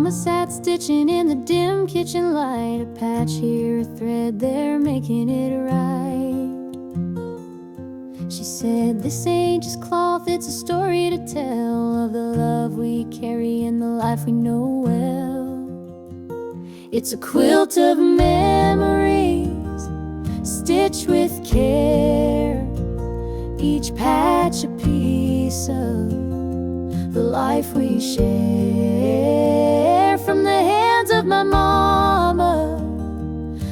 Mama sat stitching in the dim kitchen light, a patch here, a thread there, making it right. She said, "This ain't just cloth, it's a story to tell of the love we carry and the life we know well. It's a quilt of memories, stitched with care, each patch a piece of the life we share. From the hands of my mama,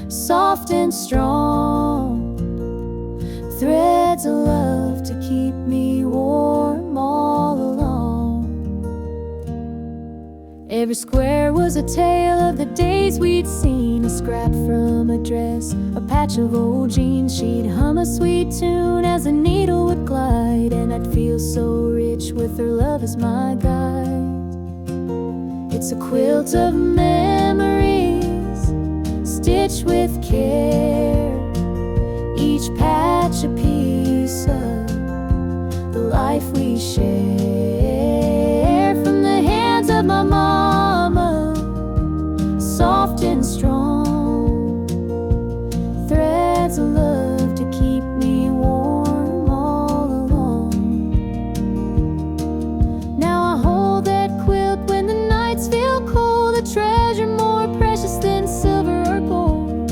soft and strong, threads of love to keep me warm all along. Every square was a tale of the days we'd seen, a scrap from a dress, a patch of old jeans. She'd hum a sweet tune as the needle would glide, and I'd feel so rich with her love as my guide. It's a quilt of memories, stitched with care, each patch a piece of the life we share. From the hands of my mama, soft and strong, threads of love to keep me warm all along. Now I hold that quilt when the nights feel cold, a treasure more precious than silver or gold.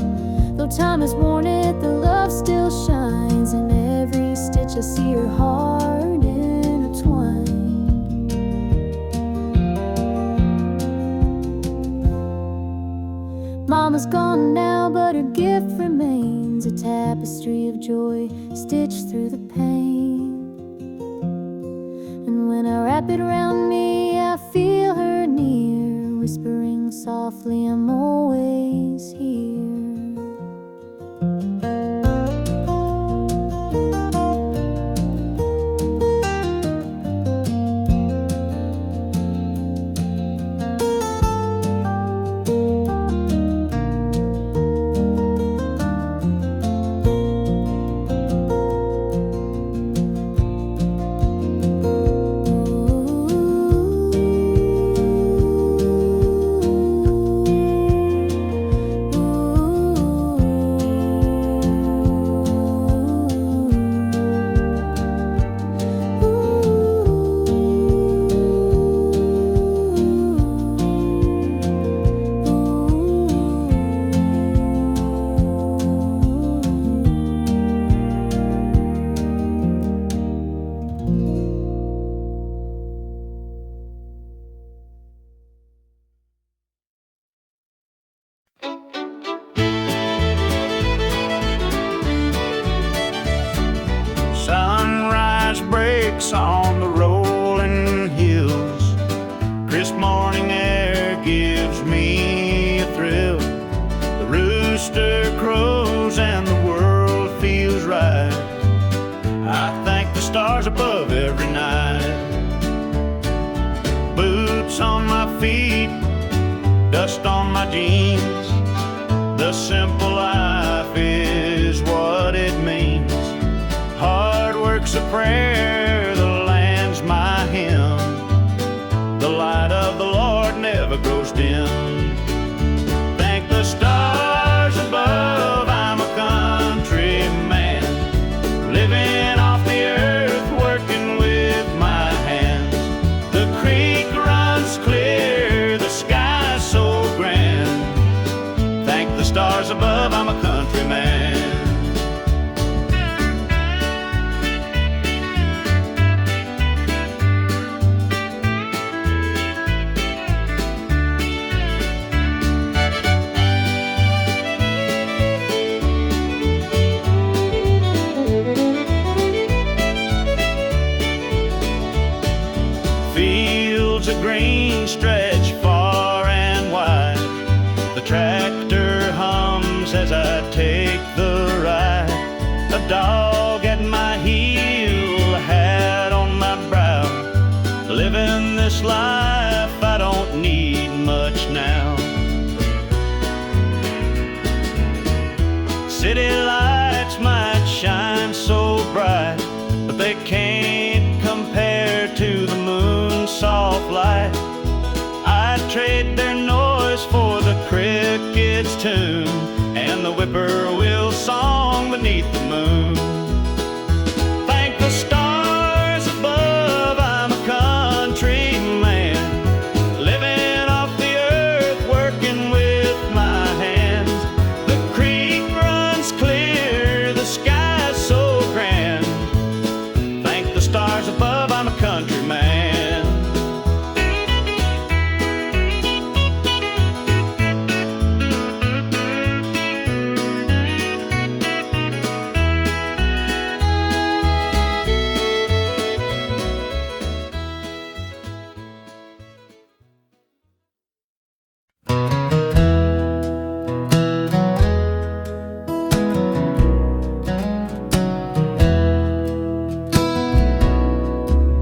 Though time has worn it, the love still shines. In every stitch I see her heart intertwined. Mama's gone now, but her gift remains, a tapestry of joy stitched through the pain. And when I wrap it around me, I feel her near, whispering softly, I'm always here. Sunrise breaks on the rolling hills, crisp morning air gives me a thrill. The rooster crows and the world feels right. I thank the stars above every night. Boots on my feet, dust on my jeans, the simple life is what it means. Hard work's a prayer, the land's my hymn. The light of the Lord never grows dim. Thank the stars above, I'm a country man, living off the earth, working with my hands. The creek runs clear, the sky's so grand. Thank the stars above, I'm a country man. Fields of green stretch far and wide. The tractor hums as I take the ride. A dog at my heel, a hat on my brow. Living this life, I don't need much now. City lights might shine so bright, but they can't compare to the moon's soft light. I'd trade their tune and the whippoorwill song beneath the moon. Thank the stars above, I'm a country man, living off the earth, working with my hands. The creek runs clear, the sky's so grand. Thank the stars above, I'm a country man.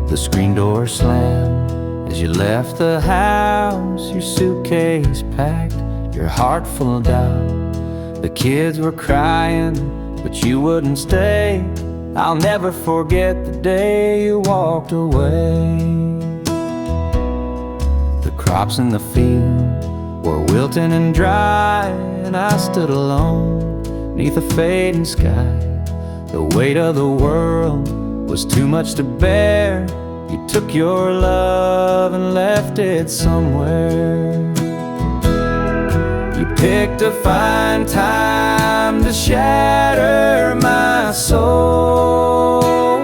The screen door slammed as you left the house, your suitcase packed, your heart full of doubt. The kids were crying, but you wouldn't stay. I'll never forget the day you walked away. The crops in the field were wilting and dry, and I stood alone neath a fading sky. The weight of the world was too much to bear. You took your love and left it somewhere. You picked a fine time to shatter my soul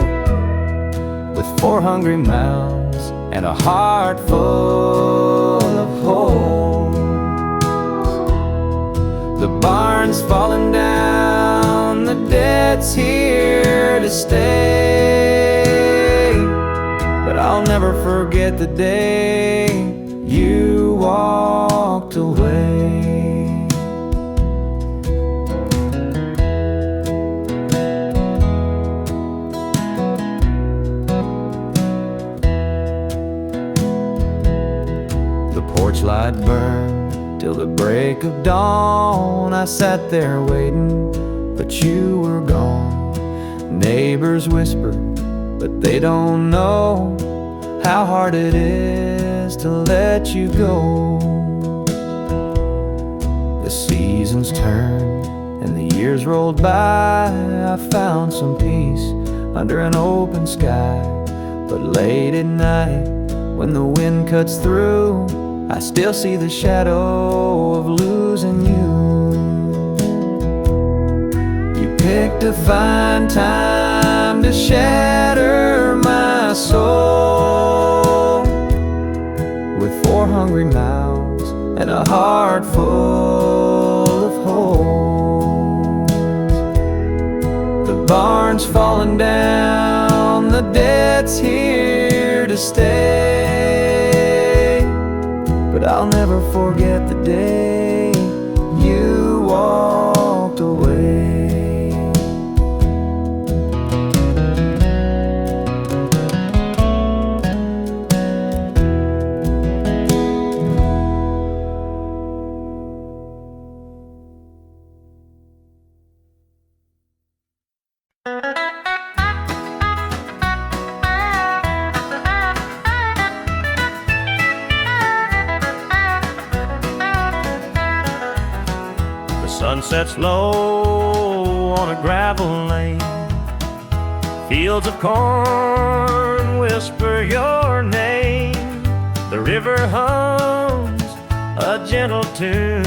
with 4 hungry mouths and a heart full of holes. The barn's falling down, the debt's here to stay, but I'll never forget the day you walked away. The porch light burned till the break of dawn. I sat there waiting, but you were gone. Neighbors whispered, but they don't know how hard it is to let you go. The seasons turned and the years rolled by. I found some peace under an open sky, but late at night when the wind cuts through, I still see the shadow of losing you. You picked a fine time to shatter my soul with 4 hungry mouths and a heart full of holes. The barn's falling down, the debt's here to stay, but I'll never forget the day you walked away. Sun sets low on a gravel lane. Fields of corn whisper your name. The river hums a gentle tune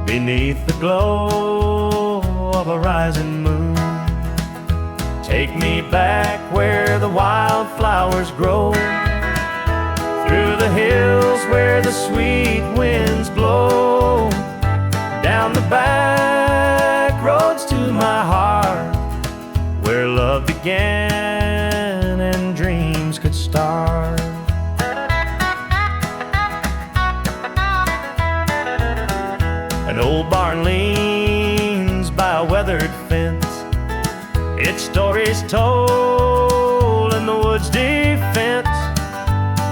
beneath the glow of a rising moon. Take me back where the wildflowers grow, through the hills where the sweet winds blow, down the back roads to my heart, where love began and dreams could start. An old barn leans by a weathered fence, its stories told in the woods' defense.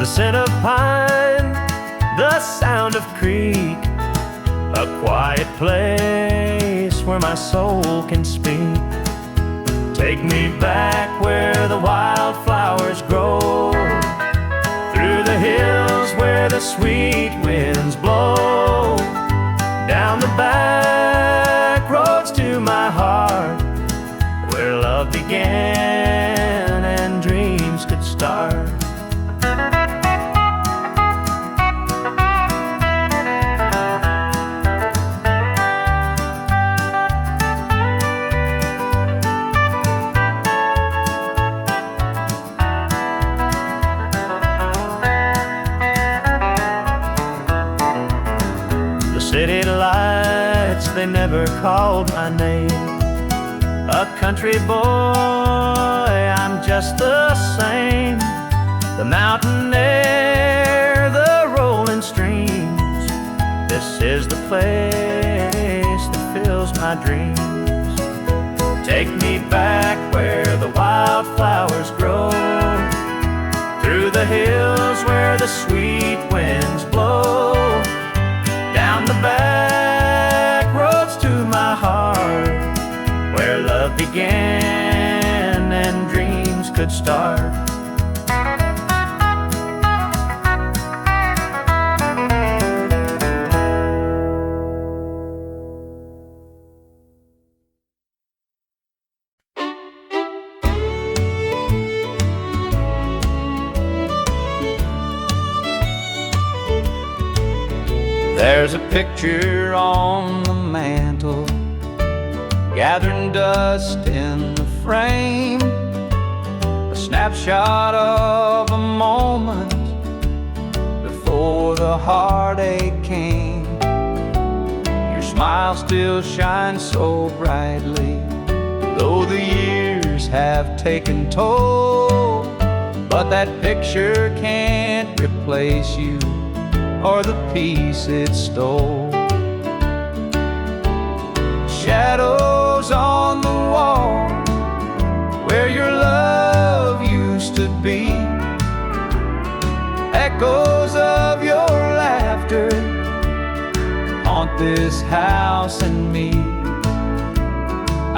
The scent of pine, the sound of creek, a quiet place where my soul can speak. Take me back where the wildflowers grow, through the hills where the sweet winds blow, down the back roads to my heart, where love began and dreams could start. City lights, they never called my name. A country boy, I'm just the same. The mountain air, the rolling streams, this is the place that fills my dreams. Take me back where the wildflowers grow, through the hills where the sweet winds blow, down the back roads to my heart, where love began and dreams could start. There's a picture on the mantle, gathering dust in the frame, a snapshot of a moment before the heartache came. Your smile still shines so brightly, though the years have taken toll, but that picture can't replace you or the peace it stole. Shadows on the wall, where your love used to be, echoes of your laughter haunt this house and me.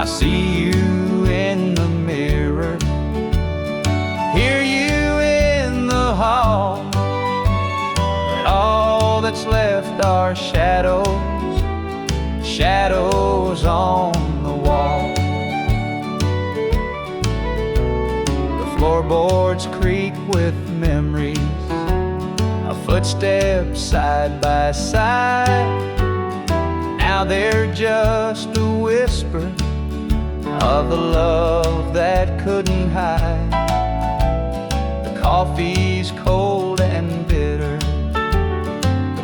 I see you in the mirror, hear you in the hall. All that's left are shadows, shadows on the wall. The floorboards creak with memories, a footstep side by side. Now they're just a whisper of the love that couldn't hide. The coffee's cold and bitter,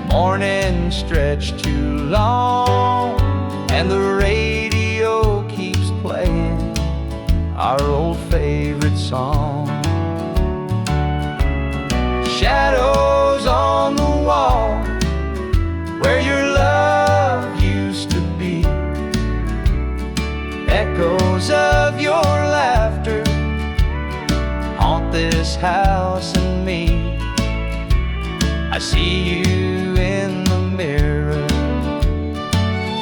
morning stretched too long, and the radio keeps playing our old favorite song. Shadows on the wall, where your love used to be, echoes of your laughter haunt this house and me. I see you in the mirror,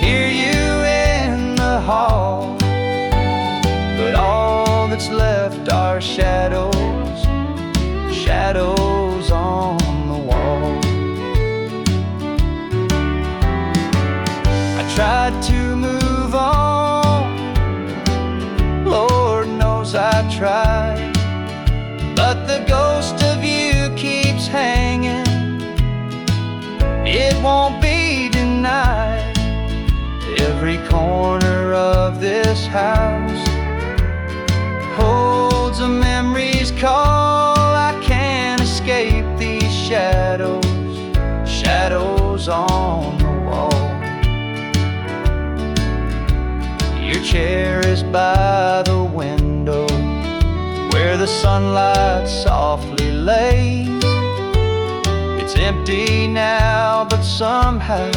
hear you in the hall, but all that's left are shadows, shadows on the wall. I tried to move on, Lord knows I tried, but the ghost of you keeps hanging. It won't be denied. Every corner of this house holds a memory's call. I can't escape these shadows, shadows on the wall. Your chair is by the window, where the sunlight softly lays. It's empty now, but somehow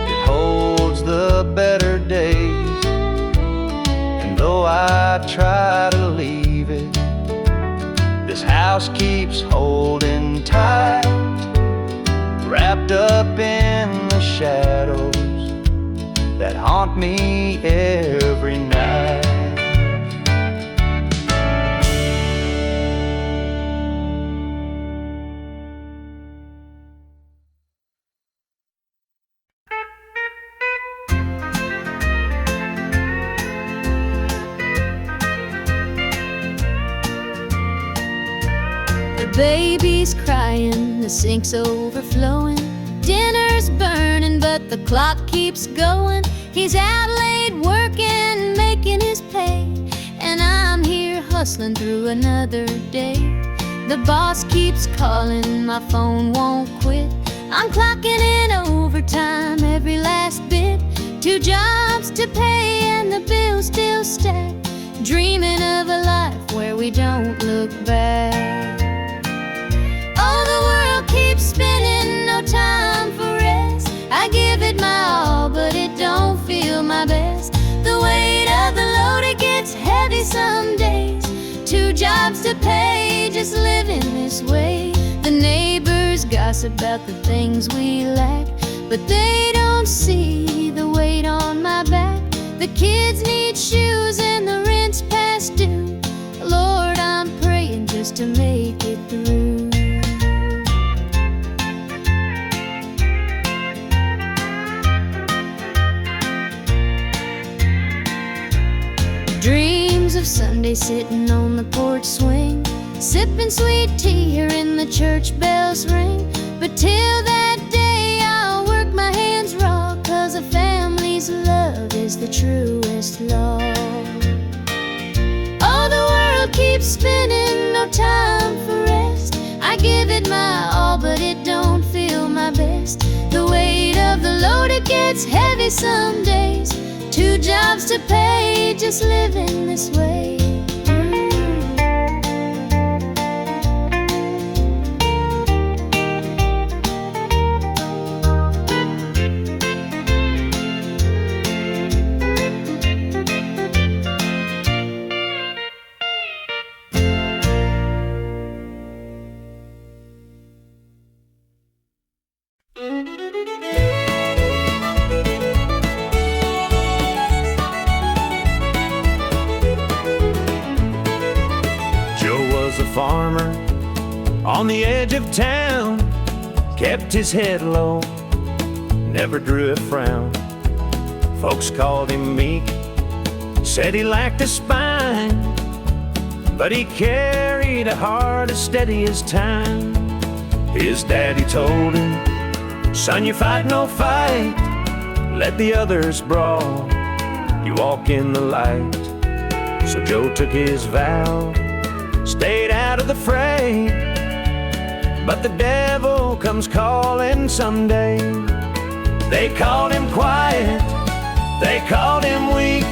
it holds the better days. And though I try to leave it, this house keeps holding tight, wrapped up in the shadows that haunt me every night. baby's crying, the sink's overflowing. Dinner's burning, but the clock keeps going. He's out late working, making his pay, and I'm here hustling through another day. The boss keeps calling, my phone won't quit. I'm clocking in overtime every last bit. 2 jobs to pay and the bills still stack. Dreaming of a life where we don't look back. Oh, the world keeps spinning, no time for rest. I give it my all, but it don't feel my best. The weight of the load, it gets heavy some days. 2 jobs to pay, just living this way. The neighbors gossip about the things we lack, but they don't see the weight on my back. The kids need shoes and the rent's past due. Lord, I'm praying just to make it through. Dreams of Sunday sitting on the porch swing, sipping sweet tea, hearing the church bells ring. But till that day I'll work my hands raw, 'cause a family's love is the truest law. Oh, the world keeps spinning, no time for rest. I give it my all, but it don't feel my best. The weight of the load, it gets heavy some days. 2 jobs to pay, just living this way. Farmer on the edge of town, kept his head low, never drew a frown. Folks called him meek, said he lacked a spine, but he carried a heart as steady as time. His daddy told him, "Son, you fight no fight, let the others brawl, you walk in the light." So Joe took his vow, stayed out of the fray, but the devil comes calling someday. They called him quiet, they called him weak,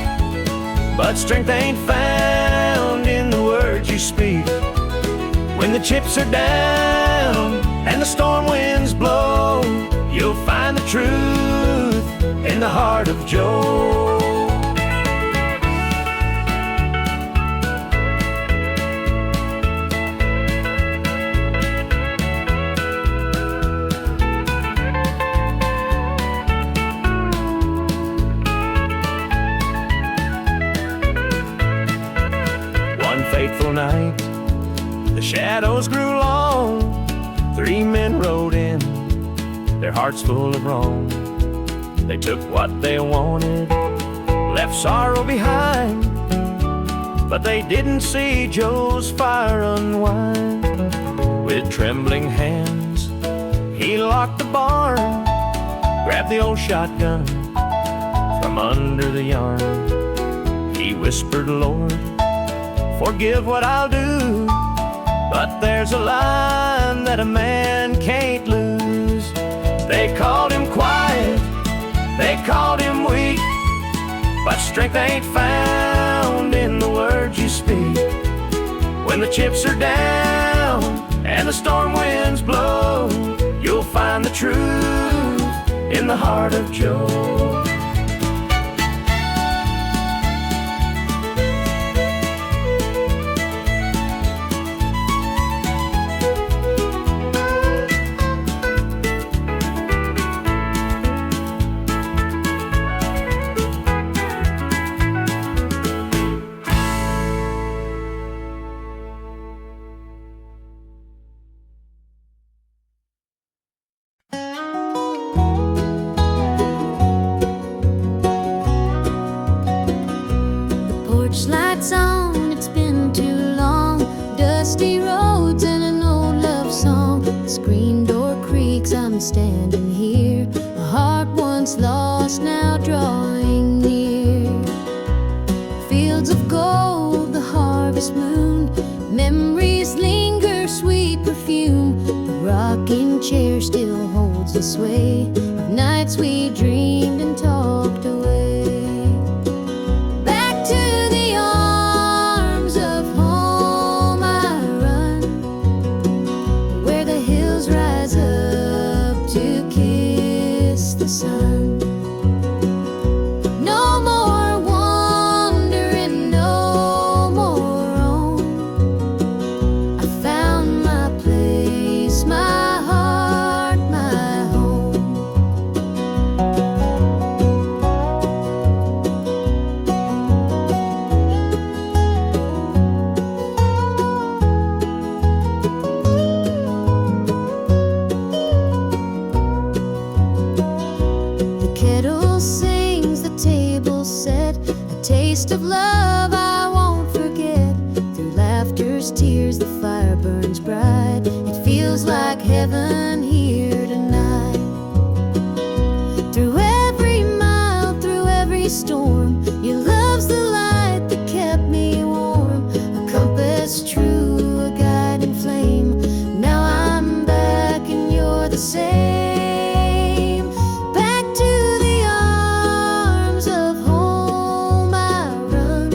but strength ain't found in the words you speak. When the chips are down and the storm winds blow, you'll find the truth in the heart of Joe. Fateful night, the shadows grew long. 3 men rode in, their hearts full of wrong. They took what they wanted, left sorrow behind, but they didn't see Joe's fire unwind. With trembling hands, he locked the barn, grabbed the old shotgun from under the yarn. He whispered, "Lord, forgive what I'll do, but there's a line that a man can't lose." They called him quiet, they called him weak, but strength ain't found in the words you speak. When the chips are down and the storm winds blow, you'll find the truth in the heart of Joe. I'm standing here, a heart once lost now drawing near. Fields of gold, the harvest moon, memories linger, sweet perfume. The rocking chair still holds the sway of nights we dreamed and talked away. Back to the arms of home I run, where the hills rise up to kiss the sun. No more wandering, no more roam. I found my place, my heart, my home. The kettle sings, the table set, a taste of love I won't forget. Through laughter's tears, the fire burns bright. It feels like heaven here tonight. Through every mile, through every storm, your love's the light that kept me warm. A compass true, a guiding flame. Now I'm back and you're the same. Back to the arms of home I run,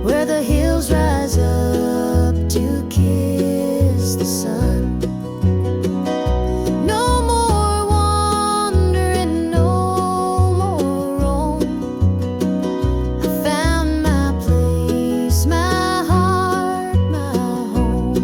where the hills rise up to kiss the sun. No more wandering, no more roam. I found my place, my heart, my home.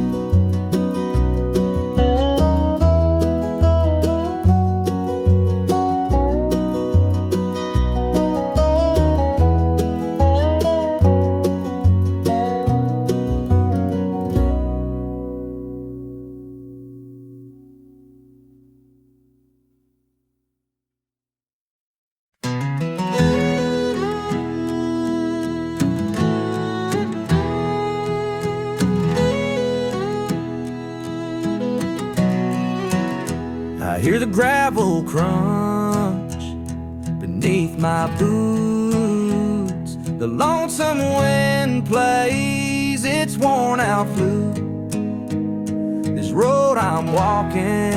I hear the gravel crunch beneath my boots. The lonesome wind plays its worn out flute. This road I'm walking,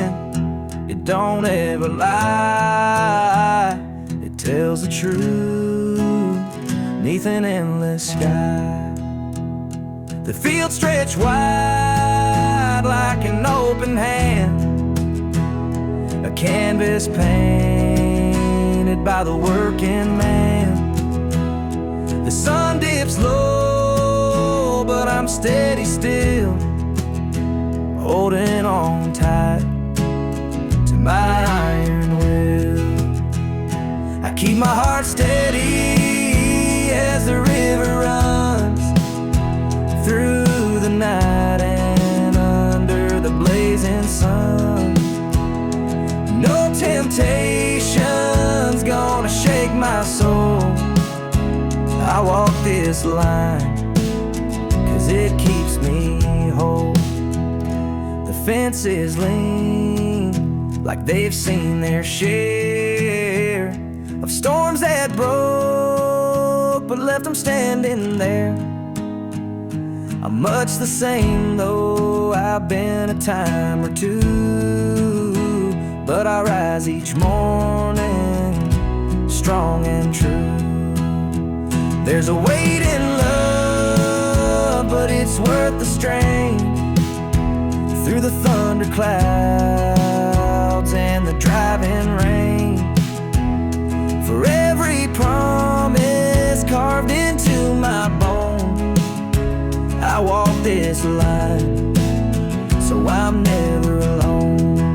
it don't ever lie. It tells the truth neath an endless sky. The fields stretch wide like an open hand, a canvas painted by the working man. The sun dips low, but I'm steady still, holding on tight to my iron will. I keep my heart steady as the river runs through the night and under the blazing sun. No temptation's gonna shake my soul. I walk this line 'cause it keeps me whole. The fences lean like they've seen their share of storms that broke but left them standing there. I'm much the same though I've been a time or two, but I rise each morning strong and true. There's a weight in love, but it's worth the strain. Through the thunder clouds and the driving rain, for every promise carved into my bone, I walk this line so I'm never alone.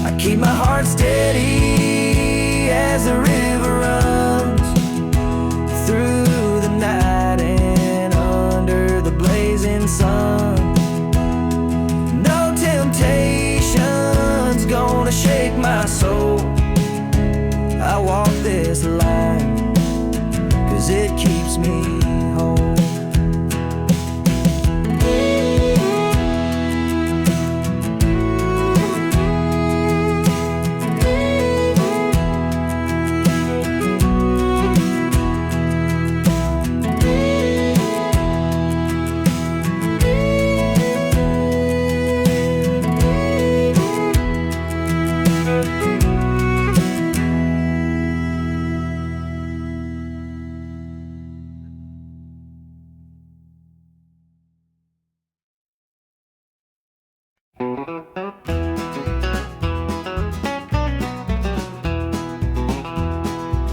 I keep my heart steady as the river runs through the night and under the blazing sun. No temptation's gonna shake my soul. I walk this line 'cause it keeps me whole.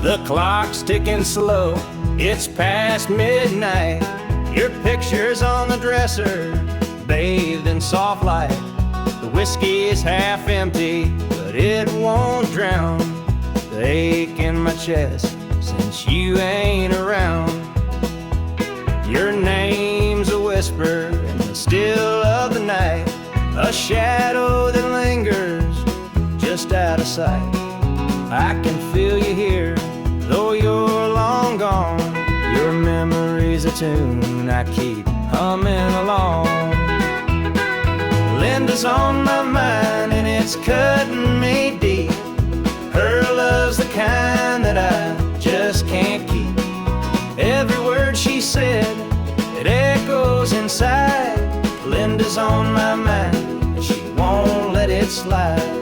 The clock's ticking slow, it's past midnight. Your picture's on the dresser, bathed in soft light. The whiskey is half empty, but it won't drown the ache in my chest since you ain't around. Your name's a whisper in the still of the night, a shadow that lingers just out of sight. I can feel you here, though you're long gone. Your memory's a tune I keep humming along. Linda's on my mind and it's cutting me deep. Her love's the kind that I just can't keep. Every word she said, it echoes inside. Linda's on my mind and she won't let it slide.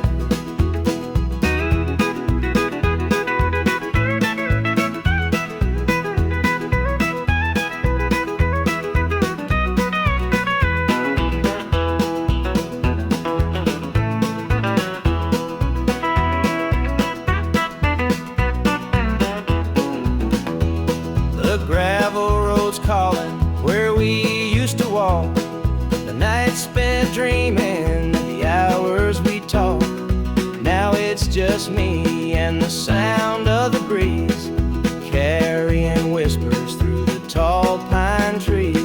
The gravel road's calling where we used to walk. The nights spent dreaming, the hours we talked. Now it's just me and the sound of the breeze, carrying whispers through the tall pine trees.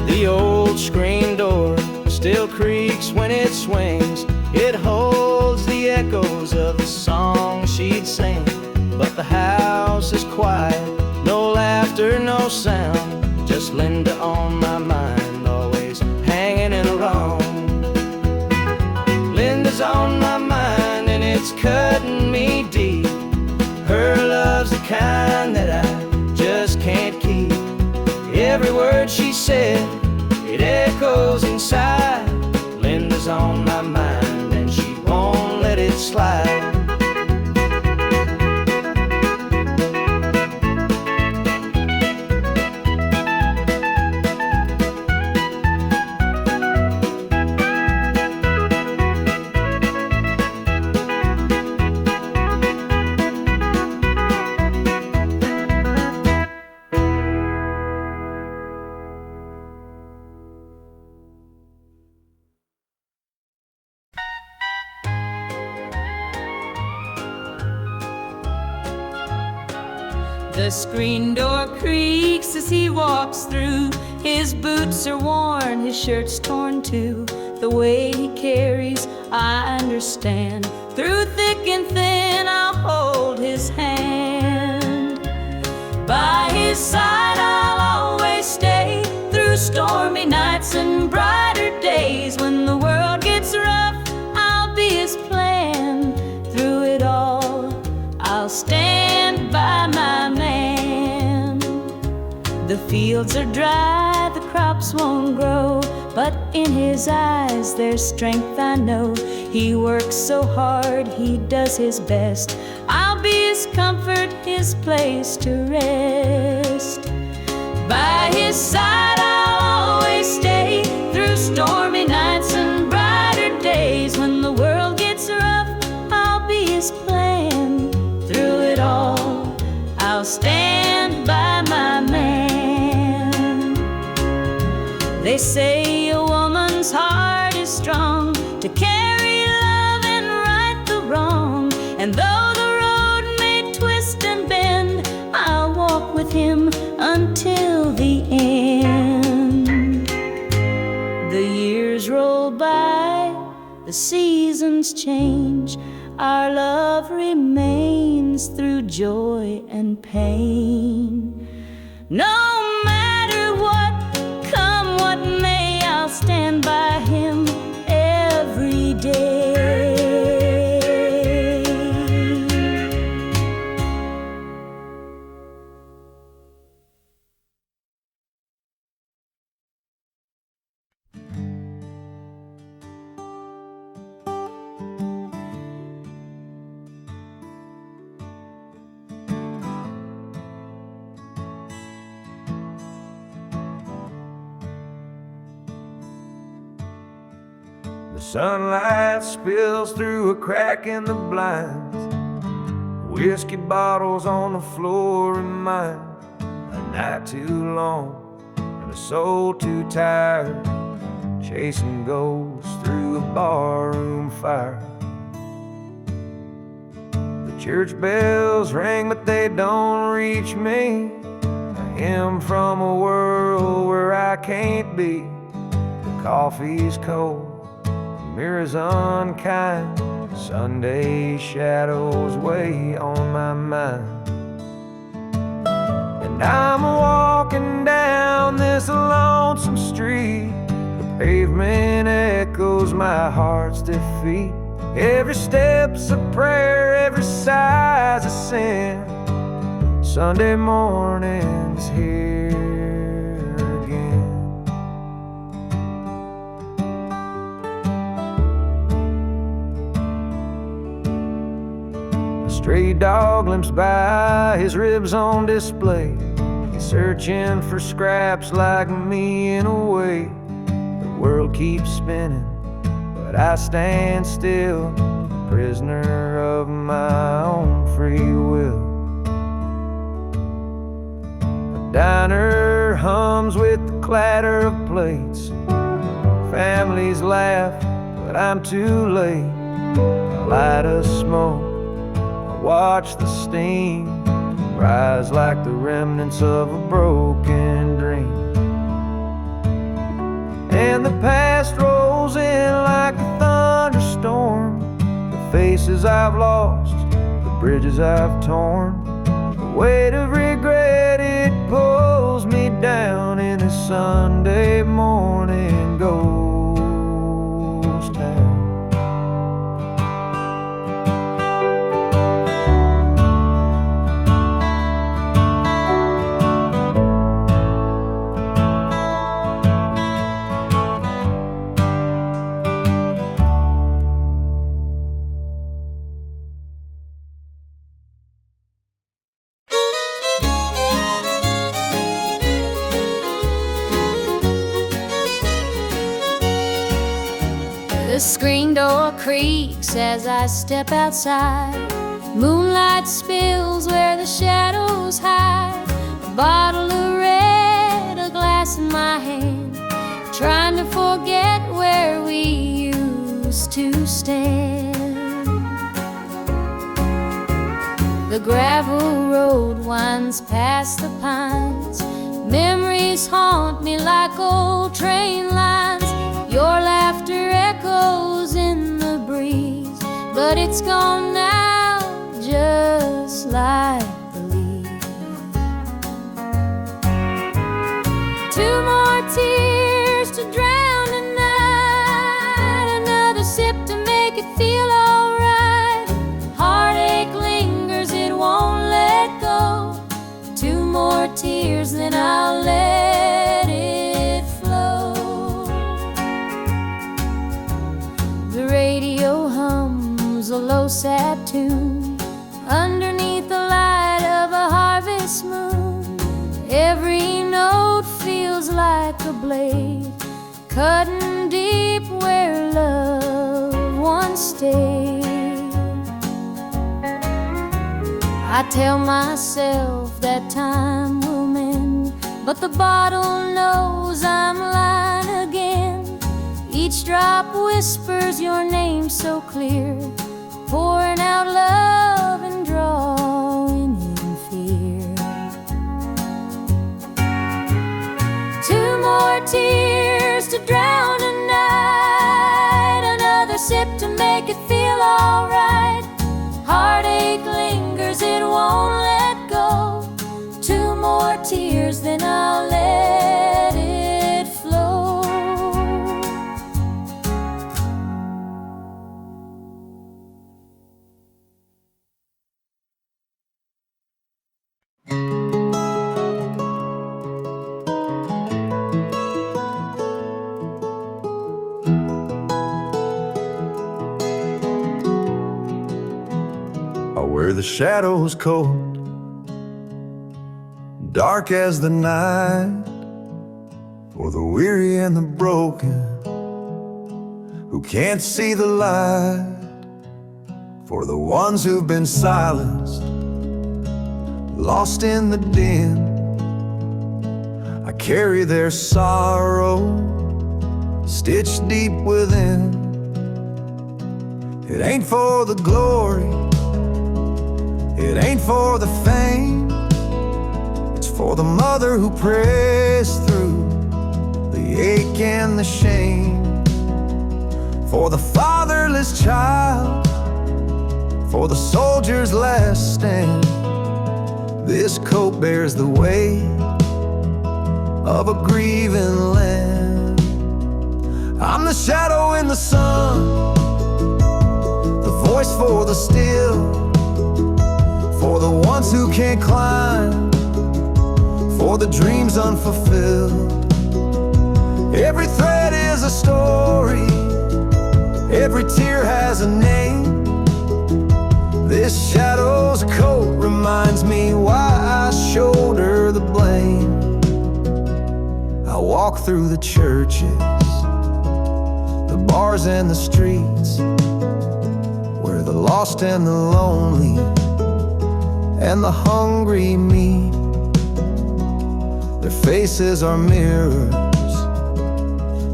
The old screen door still creaks when it swings. It holds the echoes of the song she'd sing. But the house is quiet, no laughter, no sound, just Linda on my mind, always hanging around. Linda's on my mind and it's cutting me deep. Her love's the kind that I just can't keep. Every word she said, it echoes inside. Linda's on my mind and she won't let it slide. The screen door creaks as he walks through. His boots are worn, his shirt's torn too. The way he carries, I understand. Through thick and thin, I'll hold his hand. By his side, I'll always stay. Through stormy nights and brighter days. When the world gets rough, I'll be his plan. Through it all, I'll stand by my man. The fields are dry, the crops won't grow, but in his eyes there's strength, I know. He works so hard, he does his best. I'll be his comfort, his place to rest. By his side I'll always stay. Through stormy nights and brighter days. When the world gets rough, I'll be his plan. Through it all, I'll stand by my man. They say a woman's heart is strong to carry love and right the wrong. And though the road may twist and bend, I'll walk with him until the end. The years roll by, the seasons change. Our love remains through joy and pain. No matter what, come what may, I'll stand by him every day. The sunlight spills through a crack in the blinds. whiskey bottles on the floor remind a night too long and a soul too tired, chasing ghosts through a barroom fire. The church bells ring, but they don't reach me. A hymn from a world where I can't be. The coffee's cold, the mirror's unkind, Sunday shadows weigh on my mind. And I'm walking down this lonesome street. The pavement echoes my heart's defeat. Every step's a prayer, every sigh's a sin. Sunday morning's here again. A stray dog limps by, his ribs on display. He's searching for scraps like me in a way. The world keeps spinning, but I stand still, prisoner of my own free will. The diner hums with the clatter of plates. Families laugh, but I'm too late. I light a smoke, I watch the steam rise like the remnants of a broken dream. And the past rolls in like a thunderstorm. The faces I've lost, the bridges I've torn. The weight of regret, it pulls me down in this Sunday morning ghost town. The screen door creaks as I step outside. Moonlight spills where the shadows hide. A bottle of red, a glass in my hand, trying to forget where we used to stand. The gravel road winds past the pines. Memories haunt me like old train lines. Your laughter echoes in the breeze, but it's gone now, just like the leaves. Two more tears to drown the night, another sip to make it feel alright. Heartache lingers, it won't let go. Two more tears, then I'll let it flow. The radio hums a low sad tune underneath the light of a harvest moon. Every note feels like a blade cutting deep where love once stayed. I tell myself that time will mend, but the bottle knows I'm lying again. Each drop whispers your name so clear, pouring out love and drawing in fear. Two more tears to drown a night, another sip to make it feel alright. Heartache lingers, it won't let go. Two more tears, then I'll let it flow. Where the shadows cold, dark as the night, for the weary and the broken who can't see the light, for the ones who've been silenced, lost in the din. I carry their sorrow stitched deep within. It ain't for the glory, it ain't for the fame. It's for the mother who prays through the ache and the shame. For the fatherless child, for the soldier's last stand. This coat bears the weight of a grieving land. I'm the shadow in the sun, the voice for the still, for the ones who can't climb, for the dreams unfulfilled. Every thread is a story, every tear has a name. This shadow's coat reminds me why I shoulder the blame. I walk through the churches, the bars and the streets, where the lost and the lonely and the hungry meet. Their faces are mirrors,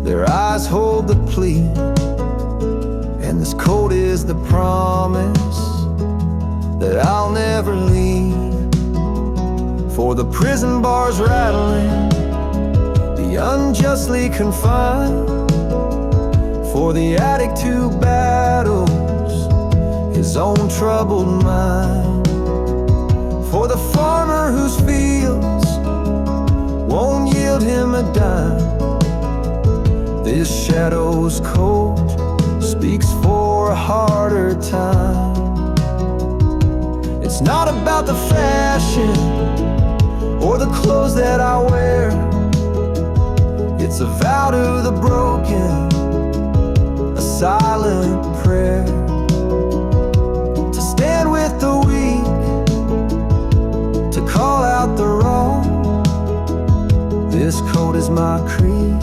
their eyes hold the plea, and this coat is the promise that I'll never leave. For the prison bars rattling, the unjustly confined, for the addict who battles his own troubled mind, for the farmer whose fields won't yield him a dime. This shadow's coat speaks for a harder time. It's not about the fashion or the clothes that I wear. It's a vow to the broken, a silent prayer, to stand with the weak, to call out the wrong. This coat is my creed,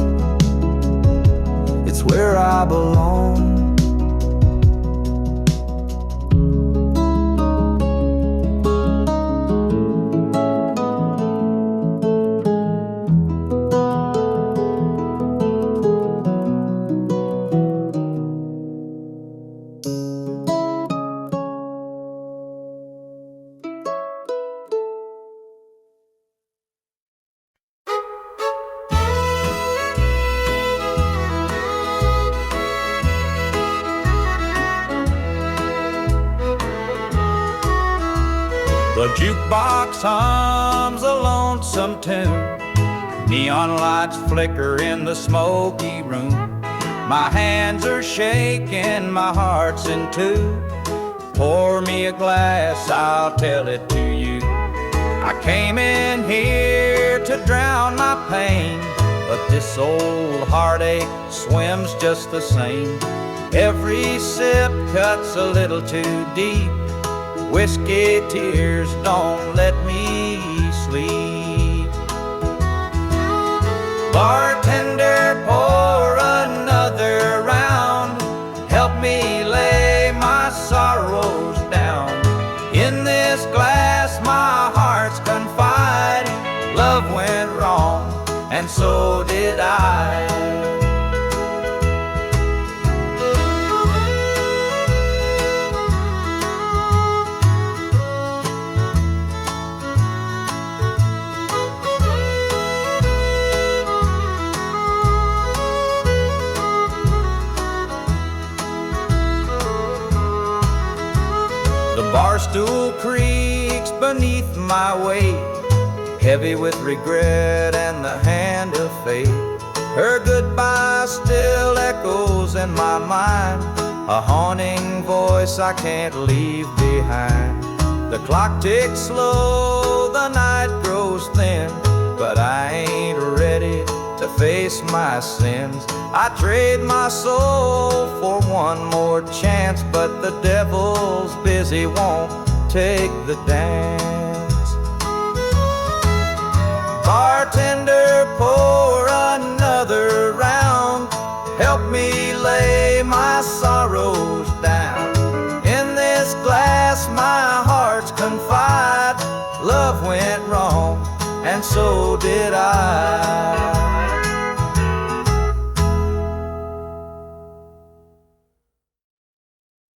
it's where I belong. The jukebox hums a lonesome tune, neon lights flicker in the smoky room. My hands are shaking, my heart's in two. Pour me a glass, I'll tell it to you. I came in here to drown my pain, but this old heartache swims just the same. Every sip cuts a little too deep. Whiskey tears don't let me sleep. Bartender, pour another round. Help me lay my sorrows down. In this glass my heart's confide. Love went wrong, and so did I. Barstool creaks beneath my weight, heavy with regret and the hand of fate. Her goodbye still echoes in my mind, a haunting voice I can't leave behind. The clock ticks slow, the night grows thin, but I ain't ready to face my sins. I trade my soul for one more chance, but the devil's busy, won't take the dance. Bartender, pour another round. Help me lay my sorrows down. In this love went wrong, and so did I.